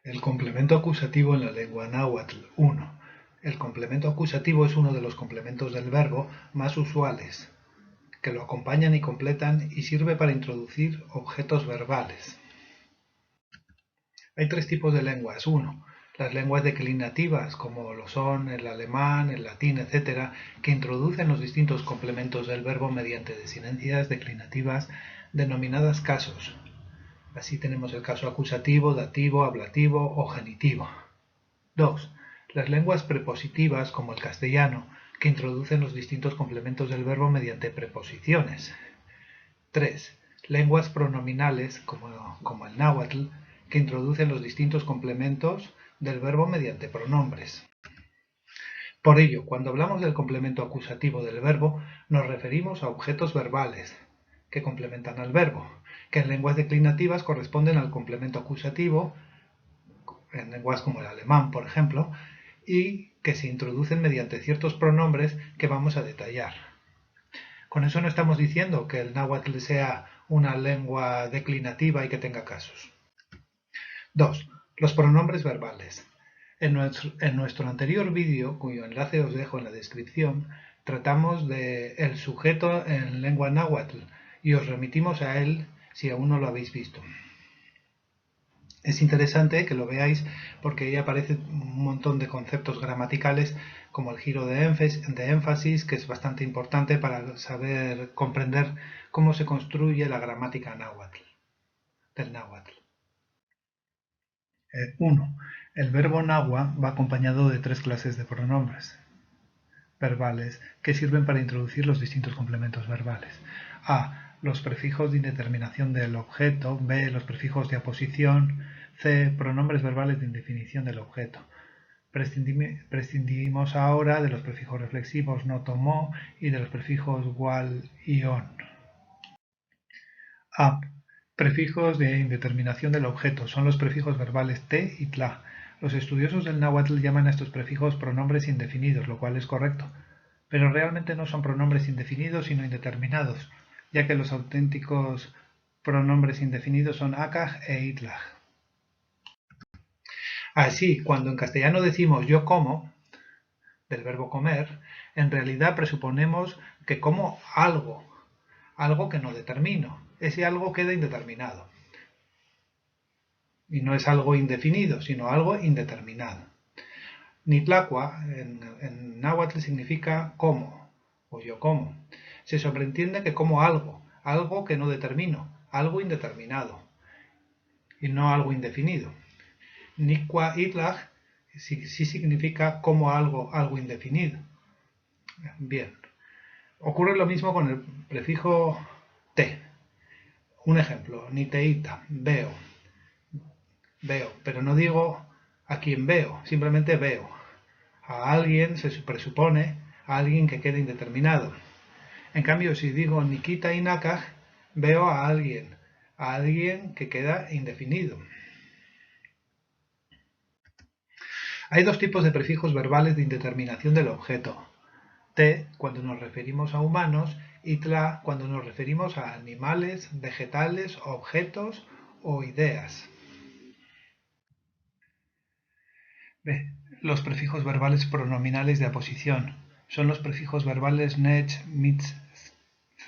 El complemento acusativo en la lengua náhuatl. 1. El complemento acusativo es uno de los complementos del verbo más usuales, que lo acompañan y completan y sirve para introducir objetos verbales. Hay tres tipos de lenguas. 1. Las lenguas declinativas, como lo son el alemán, el latín, etc., que introducen los distintos complementos del verbo mediante desinencias declinativas denominadas casos. Así tenemos el caso acusativo, dativo, ablativo o genitivo. 2. Las lenguas prepositivas, como el castellano, que introducen los distintos complementos del verbo mediante preposiciones. 3. Lenguas pronominales, como el náhuatl, que introducen los distintos complementos del verbo mediante pronombres. Por ello, cuando hablamos del complemento acusativo del verbo, nos referimos a objetos verbales que complementan al verbo, que en lenguas declinativas corresponden al complemento acusativo, en lenguas como el alemán, por ejemplo, y que se introducen mediante ciertos pronombres que vamos a detallar. Con eso no estamos diciendo que el náhuatl sea una lengua declinativa y que tenga casos. 2. Los pronombres verbales. En nuestro anterior vídeo, cuyo enlace os dejo en la descripción, tratamos de el sujeto en lengua náhuatl y os remitimos a él si aún no lo habéis visto. Es interesante que lo veáis porque ahí aparecen un montón de conceptos gramaticales como el giro de énfasis, que es bastante importante para saber comprender cómo se construye la gramática del náhuatl. 1. El verbo nahua va acompañado de tres clases de pronombres verbales que sirven para introducir los distintos complementos verbales. A. Los prefijos de indeterminación del objeto. B. Los prefijos de aposición. C. Pronombres verbales de indefinición del objeto. Prescindimos ahora de los prefijos reflexivos no tomó y de los prefijos wal y on. A. Prefijos de indeterminación del objeto. Son los prefijos verbales te y tla. Los estudiosos del náhuatl llaman a estos prefijos pronombres indefinidos, lo cual es correcto. Pero realmente no son pronombres indefinidos, sino indeterminados, ya que los auténticos pronombres indefinidos son akaj e itlaj. Así, cuando en castellano decimos yo como, del verbo comer, en realidad presuponemos que como algo que no determino. Ese algo queda indeterminado. Y no es algo indefinido, sino algo indeterminado. Nitlacua en náhuatl significa como, o yo como. Se sobreentiende que como algo que no determino, algo indeterminado, y no algo indefinido. Nikwa itlaj sí significa como algo indefinido. Bien. Ocurre lo mismo con el prefijo te. Un ejemplo, niteíta, veo. Veo, pero no digo a quién veo, simplemente veo. A alguien se presupone a alguien que quede indeterminado. En cambio, si digo Nikita y Nakaj, veo a alguien que queda indefinido. Hay dos tipos de prefijos verbales de indeterminación del objeto. Te, cuando nos referimos a humanos, y tla, cuando nos referimos a animales, vegetales, objetos o ideas. B. Los prefijos verbales pronominales de aposición. Son los prefijos verbales nech, mitz,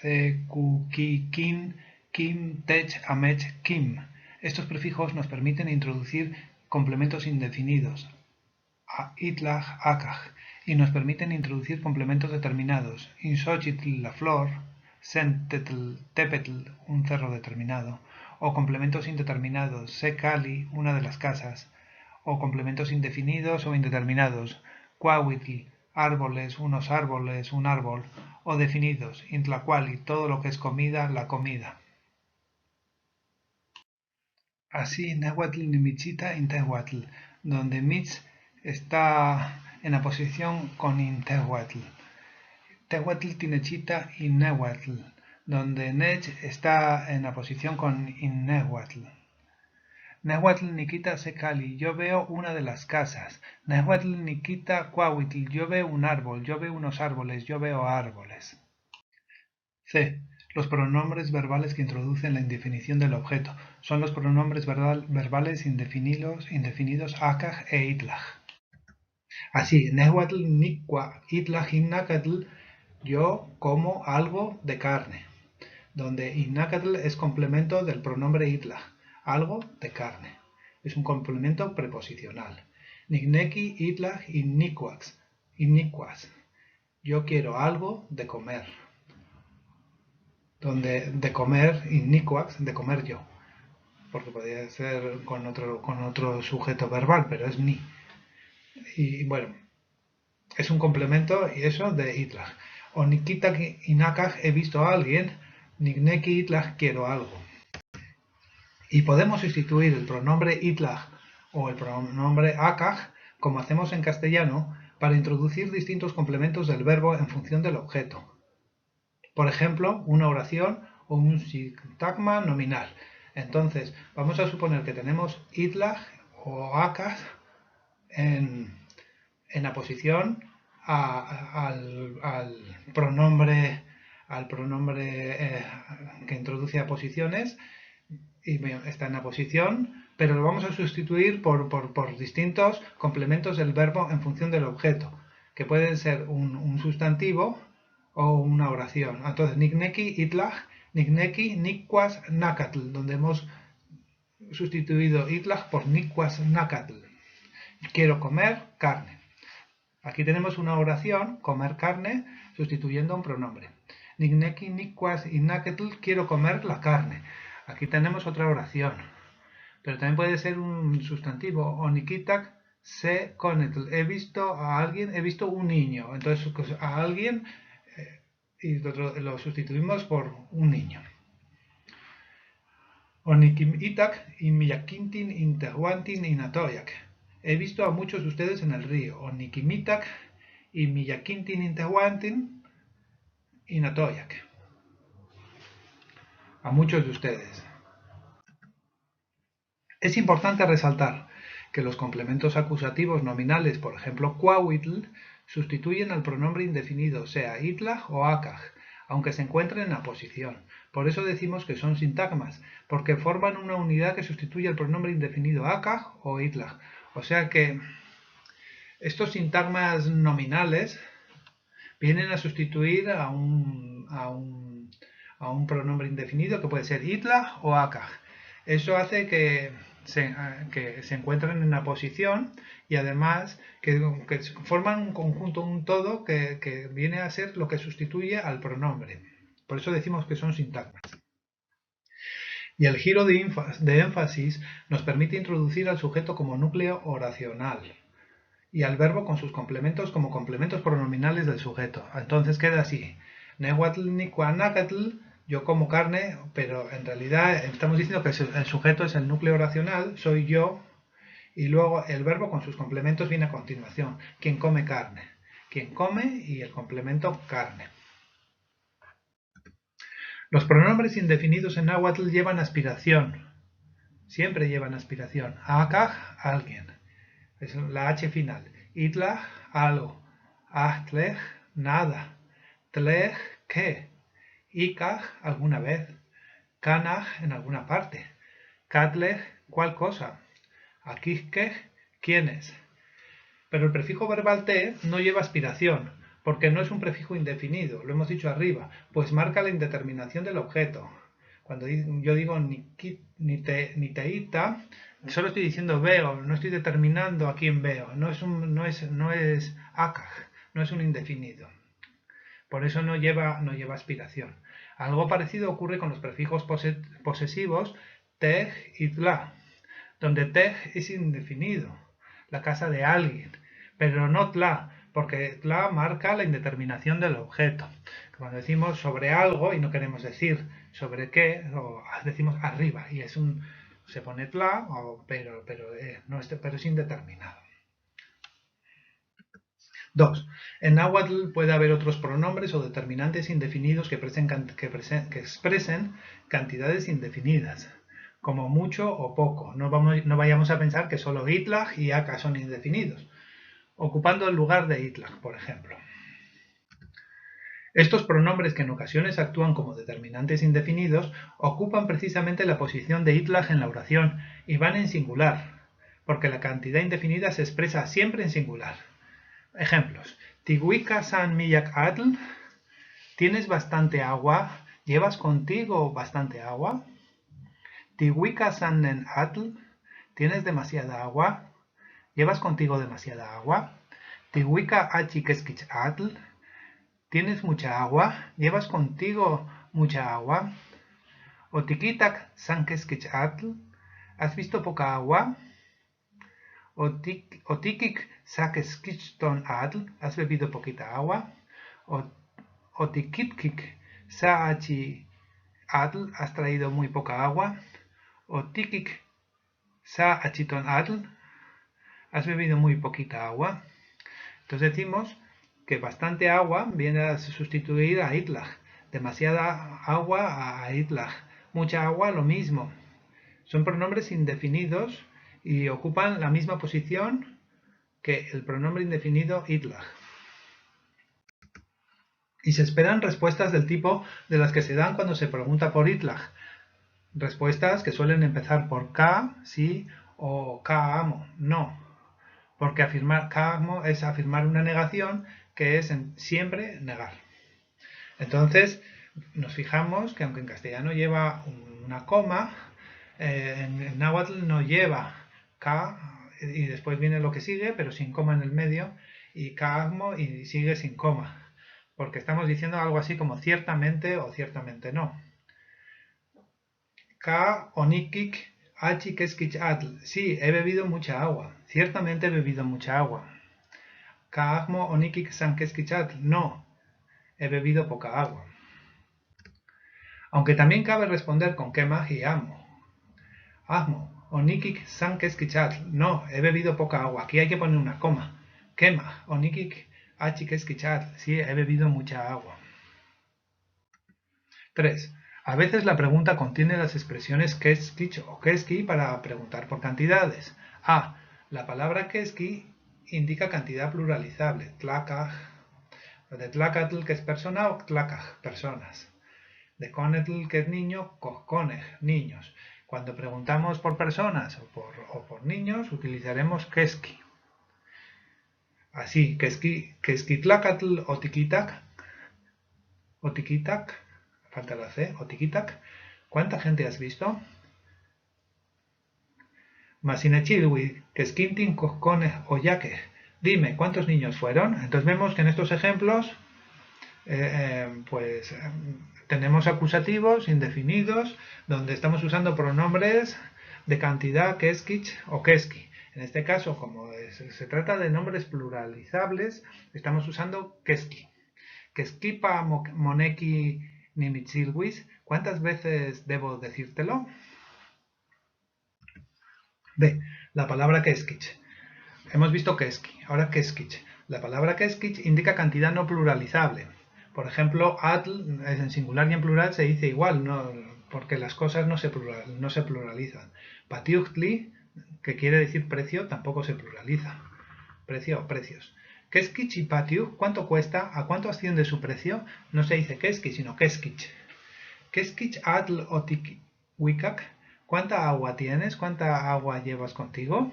ce, cu, ki, kin, kim, tech, amech, kim. Estos prefijos nos permiten introducir complementos indefinidos, a itlaj, akaj, y nos permiten introducir complementos determinados, inxochitl, la flor, sentetl, tepetl, un cerro determinado, o complementos indeterminados, secali, una de las casas, o complementos indefinidos o indeterminados, cuahuitl, árboles, unos árboles, un árbol, o definidos, intlacuali, todo lo que es comida, la comida. Así, náhuatl nimichita intehuatl, donde mitz está en oposición con intehuatl. Tehuatl tinechita y nehuatl, donde nech está en oposición con innehuatl. Nehuatl nikita secali, yo veo una de las casas. Nehuatl nikita cuahuitl, yo veo un árbol, yo veo unos árboles, yo veo árboles. C. Los pronombres verbales que introducen la indefinición del objeto son los pronombres verbales indefinidos akaj e itlaj. Así, nehuatl nikwa itlaj innacatl, yo como algo de carne, donde innacatl es complemento del pronombre itlaj, algo de carne. Es un complemento preposicional. Nigneki itlaj inniquas, yo quiero algo de comer, donde de comer inniquax, de comer yo, porque podría ser con otro sujeto verbal, pero es ni. Y bueno, es un complemento y eso de itlaj. O nikitak inakaj, he visto a alguien, nigneki itlaj, quiero algo. Y podemos sustituir el pronombre itlaj o el pronombre akaj, como hacemos en castellano, para introducir distintos complementos del verbo en función del objeto. Por ejemplo, una oración o un sintagma nominal. Entonces, vamos a suponer que tenemos itlaj o akaj en aposición al pronombre que introduce aposiciones y está en aposición, pero lo vamos a sustituir por distintos complementos del verbo en función del objeto, que pueden ser un sustantivo o una oración. Entonces, nigneki itlaj, nigneki nikwas nakatl, donde hemos sustituido itlaj por nikwas nakatl. Quiero comer carne. Aquí tenemos una oración, comer carne, sustituyendo a un pronombre. Nigneki nikwas innaketl, quiero comer la carne. Aquí tenemos otra oración, pero también puede ser un sustantivo. Onikitak se konetl, he visto a alguien, he visto un niño. Entonces a alguien y lo sustituimos por un niño. Onikim itak inmiyakintin intehuantin inatoyak. He visto a muchos de ustedes en el río. Onikimitak y miyakintin intehuantin inatoyak. A muchos de ustedes. Es importante resaltar que los complementos acusativos nominales, por ejemplo, cuauitl, sustituyen al pronombre indefinido, sea itlaj o akaj, aunque se encuentren en aposición. Por eso decimos que son sintagmas, porque forman una unidad que sustituye al pronombre indefinido akaj o itlaj. O sea que estos sintagmas nominales vienen a sustituir a un pronombre indefinido que puede ser itlaj o akaj. Eso hace que se encuentren en aposición y además que forman un conjunto, un todo que viene a ser lo que sustituye al pronombre. Por eso decimos que son sintagmas. Y el giro de énfasis nos permite introducir al sujeto como núcleo oracional y al verbo con sus complementos como complementos pronominales del sujeto. Entonces queda así: nehuatl nikwanakatl, yo como carne, pero en realidad estamos diciendo que el sujeto es el núcleo oracional, soy yo, y luego el verbo con sus complementos viene a continuación: quien come carne, quien come y el complemento carne. Los pronombres indefinidos en náhuatl llevan aspiración, siempre llevan aspiración. Akaj, alguien, es la H final. Itlaj, algo. Ahtlej, nada. Tlej, qué. Ikaj, alguna vez. Kanaj, en alguna parte. Katlej, cuál cosa. Akijkej, quién es. Pero el prefijo verbal te no lleva aspiración, porque no es un prefijo indefinido, lo hemos dicho arriba, pues marca la indeterminación del objeto. Cuando yo digo ni teita, solo estoy diciendo veo, no estoy determinando a quién veo, no es akaj, no es un indefinido. Por eso no lleva aspiración. Algo parecido ocurre con los prefijos posesivos tej y tla, donde tej es indefinido, la casa de alguien, pero no tla, porque tla marca la indeterminación del objeto. Cuando decimos sobre algo y no queremos decir sobre qué, o decimos arriba y se pone tla, pero es indeterminado. 2. En náhuatl puede haber otros pronombres o determinantes indefinidos que expresen cantidades indefinidas, como mucho o poco. No vayamos a pensar que solo itlaj y aka son indefinidos, ocupando el lugar de itlaj, por ejemplo. Estos pronombres, que en ocasiones actúan como determinantes indefinidos, ocupan precisamente la posición de itlaj en la oración y van en singular, porque la cantidad indefinida se expresa siempre en singular. Ejemplos. Tiguika san miyak atl. ¿Tienes bastante agua? ¿Llevas contigo bastante agua? Tiguika san nen atl. ¿Tienes demasiada agua? ¿Llevas contigo demasiada agua? Tiguika achi keskich atl. ¿Tienes mucha agua? ¿Llevas contigo mucha agua? O tikitak san keskich atl. ¿Has visto poca agua? O tikik sa keskichton atl. ¿Has bebido poquita agua? O tikitkik sa achi atl. ¿Has traído muy poca agua? O tikik sa achiton atl. ¿Has bebido muy poquita agua? Entonces decimos que bastante agua viene a sustituir a itlaj, demasiada agua a itlaj, mucha agua lo mismo. Son pronombres indefinidos y ocupan la misma posición que el pronombre indefinido itlaj. Y se esperan respuestas del tipo de las que se dan cuando se pregunta por itlaj. Respuestas que suelen empezar por ka, sí, o ka amo, no. Porque afirmar ka amo es afirmar una negación, que es siempre negar. Entonces, nos fijamos que aunque en castellano lleva una coma, en náhuatl no lleva ka y después viene lo que sigue, pero sin coma en el medio, y kaagmo y sigue sin coma, porque estamos diciendo algo así como ciertamente o ciertamente no. Ka onikik achi keskich atl. Sí, he bebido mucha agua. Ciertamente he bebido mucha agua. Kaagmo onikik san keskich atl. No, he bebido poca agua. Aunque también cabe responder con kemah y amo. Ahmo, onikik san keskich atl. No, he bebido poca agua. Aquí hay que poner una coma. Kemah, onikik achi keskich atl. Sí, he bebido mucha agua. 3. A veces la pregunta contiene las expresiones keskich o keski para preguntar por cantidades. A. La palabra keski indica cantidad pluralizable. Tlakaj. De tlacatl, que es persona, o tlakaj, personas. De conetl, que es niño, kohkonej, niños. Cuando preguntamos por personas o por niños, utilizaremos keski. Así, keski tlacatl o tikitak, falta la C, o tikitak. ¿Cuánta gente has visto? Masinechilwi, keskintin kohkonej o yaque. Dime, ¿cuántos niños fueron? Entonces vemos que en estos ejemplos tenemos acusativos indefinidos donde estamos usando pronombres de cantidad keskich o keski. En este caso, como se trata de nombres pluralizables, estamos usando keski. Keskipa moneki nimitzilwis. ¿Cuántas veces debo decírtelo? B. La palabra keskich. Hemos visto keski, ahora keskich. La palabra keskich indica cantidad no pluralizable. Por ejemplo, atl en singular y en plural se dice igual, no, porque las cosas no se pluralizan. Patiuchtli, que quiere decir precio, tampoco se pluraliza. Precio o precios. Keskich y patiuch, ¿cuánto cuesta? ¿A cuánto asciende su precio? No se dice keski, sino keskich. Keskich atl o tikwikak. ¿Cuánta agua tienes? ¿Cuánta agua llevas contigo?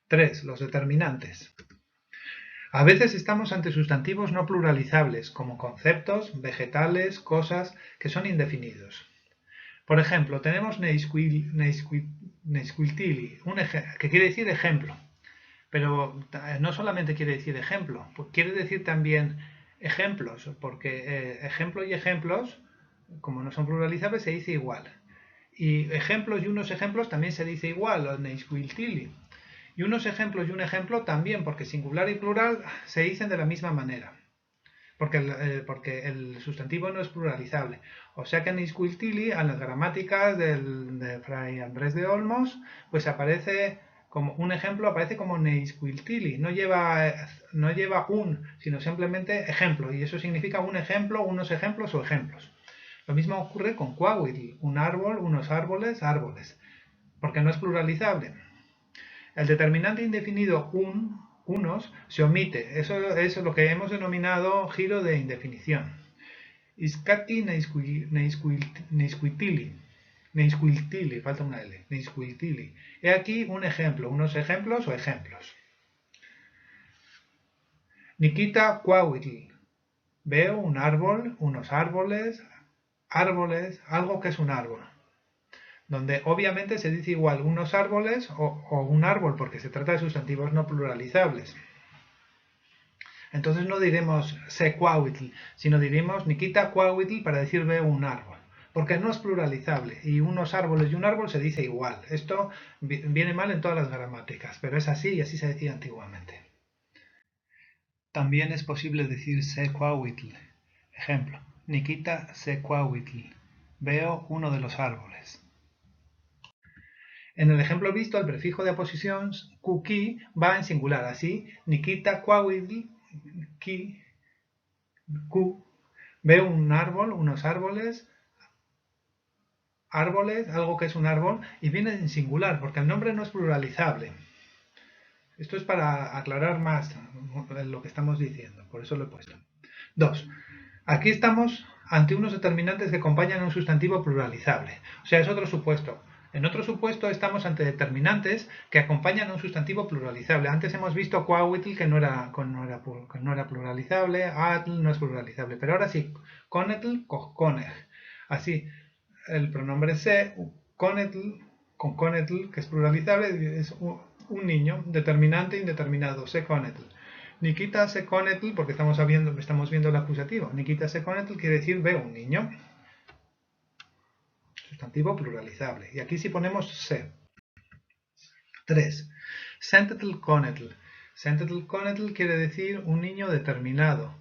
3. Los determinantes. A veces estamos ante sustantivos no pluralizables, como conceptos, vegetales, cosas, que son indefinidos. Por ejemplo, tenemos neisquiltili, que quiere decir ejemplo. Pero no solamente quiere decir ejemplo, quiere decir también ejemplos, porque ejemplo y ejemplos, como no son pluralizables, se dice igual. Y ejemplos y unos ejemplos también se dice igual, neisquiltili. Y unos ejemplos y un ejemplo también, porque singular y plural se dicen de la misma manera. Porque el sustantivo no es pluralizable. O sea que en Neisquiltili, en las gramáticas de Fray Andrés de Olmos, pues aparece como un ejemplo, aparece como Neisquiltili. No lleva un, sino simplemente ejemplo. Y eso significa un ejemplo, unos ejemplos o ejemplos. Lo mismo ocurre con Cuahuitl, un árbol, unos árboles, árboles. Porque no es pluralizable. El determinante indefinido un unos se omite. Eso es lo que hemos denominado giro de indefinición. Iskati neiscuitili, falta una L, neiscuitili. He aquí un ejemplo, unos ejemplos o ejemplos. Nikita Cuauitl. Veo un árbol, unos árboles, algo que es un árbol. Donde obviamente se dice igual unos árboles o un árbol, porque se trata de sustantivos no pluralizables. Entonces no diremos se Cuauitl, sino diremos Nikita Cuauitl para decir veo un árbol. Porque no es pluralizable y unos árboles y un árbol se dice igual. Esto viene mal en todas las gramáticas, pero es así y así se decía antiguamente. También es posible decir secuahuitl. Ejemplo, Nikita secuahuitl. Veo uno de los árboles. En el ejemplo visto, el prefijo de aposición kuki va en singular. Así, Nikita cuahuitl, ki, ku. Veo un árbol, unos árboles, algo que es un árbol, y viene en singular, porque el nombre no es pluralizable. Esto es para aclarar más lo que estamos diciendo, por eso lo he puesto. 2. Aquí estamos ante unos determinantes que acompañan a un sustantivo pluralizable. O sea, es otro supuesto. En otro supuesto estamos ante determinantes que acompañan a un sustantivo pluralizable. Antes hemos visto cuauitl que no era pluralizable, atl no es pluralizable, pero ahora sí, conetl, conej. Así, el pronombre se, conetl, con conetl, que es pluralizable, es un niño, determinante, indeterminado, se conetl. Nikita Sekonetl, porque estamos viendo el acusativo. Nikita Sekonetl quiere decir veo un niño. Sustantivo pluralizable. Y aquí sí ponemos se. 3. Sentetl Konetl. Sentetl Konetl quiere decir un niño determinado.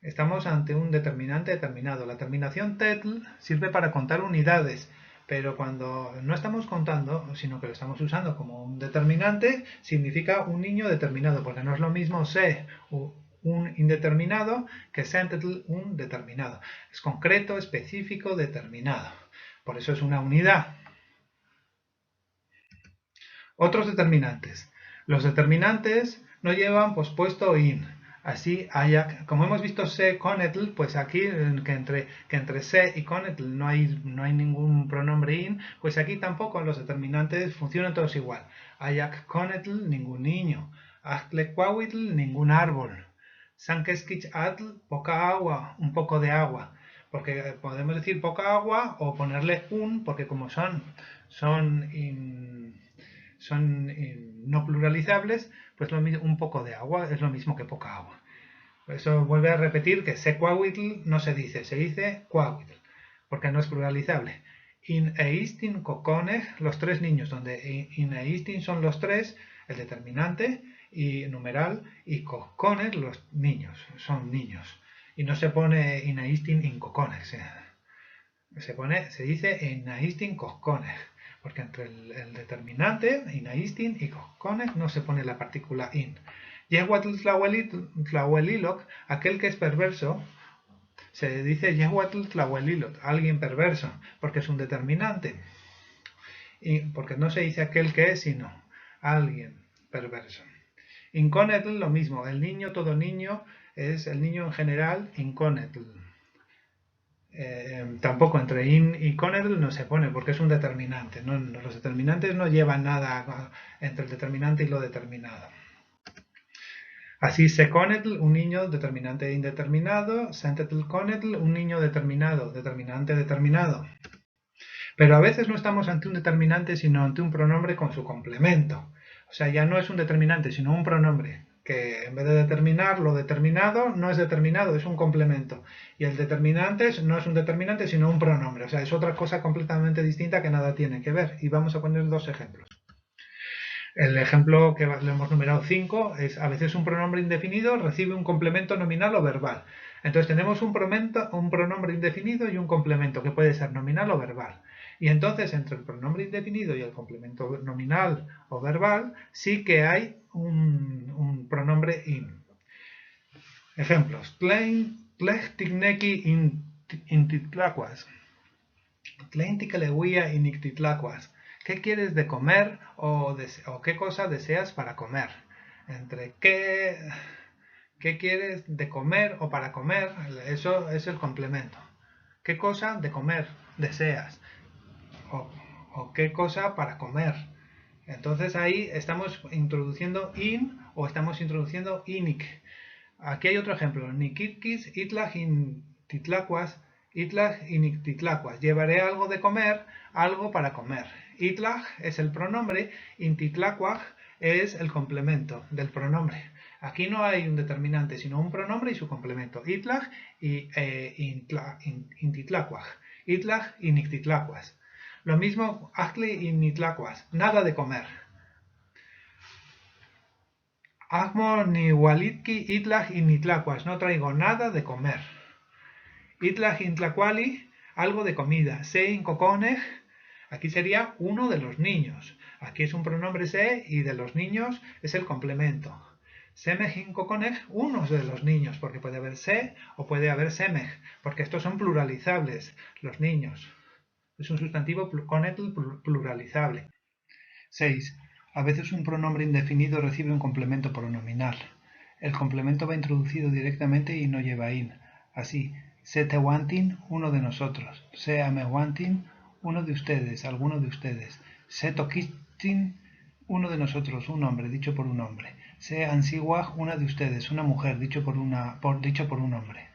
Estamos ante un determinante determinado. La terminación tetl sirve para contar unidades, pero cuando no estamos contando, sino que lo estamos usando como un determinante, significa un niño determinado, porque no es lo mismo se, un indeterminado, que sentetl, un determinado. Es concreto, específico, determinado. Por eso es una unidad. Otros determinantes. Los determinantes no llevan pospuesto in. Así, como hemos visto se conetl, pues aquí que entre se y conetl no hay ningún pronombre in, pues aquí tampoco los determinantes funcionan todos igual. Ayak conetl, ningún niño. Achtlequahuitl, ningún árbol. Sankeskich atl, poca agua, un poco de agua. Porque podemos decir poca agua o ponerle un, porque como son no pluralizables, pues un poco de agua es lo mismo que poca agua. Por eso vuelve a repetir que secuahuitl no se dice cuahuitl, porque no es pluralizable. In eistin coconej, los tres niños, donde in eistin son los tres, el determinante y numeral, y coconej los niños, son niños. Y no se pone in eistin in coconej, se dice in eistin coconej, porque entre el determinante, inaistin, y cones no se pone la partícula in. Yehuatl tlahuelilok, aquel que es perverso, se dice Yehuatl tlahuelilok, alguien perverso, porque es un determinante. Y porque no se dice aquel que es, sino alguien perverso. Inconetl, lo mismo, el niño, todo niño, es el niño en general, inconetl. Tampoco entre in y conetl no se pone porque es un determinante. Los determinantes no llevan nada entre el determinante y lo determinado. Así seconetl, un niño determinante e indeterminado. Sentetl conetl, un niño determinado, determinante determinado. Pero a veces no estamos ante un determinante sino ante un pronombre con su complemento. O sea, ya no es un determinante sino un pronombre que en vez de determinar, lo determinado no es determinado, es un complemento. Y el determinante no es un determinante, sino un pronombre. O sea, es otra cosa completamente distinta que nada tiene que ver. Y vamos a poner dos ejemplos. El ejemplo que lo hemos numerado 5 es a veces un pronombre indefinido recibe un complemento nominal o verbal. Entonces tenemos un pronombre indefinido y un complemento que puede ser nominal o verbal. Y entonces entre el pronombre indefinido y el complemento nominal o verbal sí que hay un pronombre in. Ejemplos. Tlechtikneki intitlacuas. Tleintikeleuia inictitlacuas. ¿Qué quieres de comer o qué cosa deseas para comer? entre qué quieres de comer o para comer, eso es el complemento. ¿Qué cosa de comer deseas? O qué cosa para comer. Entonces ahí estamos introduciendo in o estamos introduciendo inik. Aquí hay otro ejemplo. Nikirkis itlaj in titlacuas, itlaj inik titlacuas. Llevaré algo de comer, algo para comer. Itlaj es el pronombre, in titlacuaj es el complemento del pronombre. Aquí no hay un determinante, sino un pronombre y su complemento. Itlaj y intitlacuaj. Itlaj y nictitlacuas. Lo mismo, ajli y nitlacuas. Nada de comer. Ajmo ni walitki itlaj y nitlacuas. No traigo nada de comer. Itlaj intlacuali, algo de comida. Se incoconej, aquí sería uno de los niños. Aquí es un pronombre se y de los niños es el complemento. Semej incoconej, unos de los niños, porque puede haber se o puede haber semej, porque estos son pluralizables, los niños. Es un sustantivo conetl pluralizable. 6. A veces un pronombre indefinido recibe un complemento pronominal. El complemento va introducido directamente y no lleva in. Así, se tehuantin, uno de nosotros. Se amehuantin, uno de ustedes, alguno de ustedes. Se toquistin, uno de nosotros, un hombre, dicho por un hombre. Se ansiguaj, una de ustedes, una mujer, dicho por un hombre.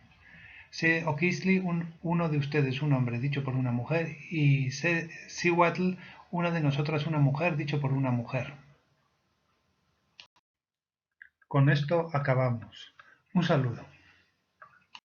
Se oquisli, uno de ustedes, un hombre, dicho por una mujer. Y se sihuatl, una de nosotras, una mujer, dicho por una mujer. Con esto acabamos. Un saludo.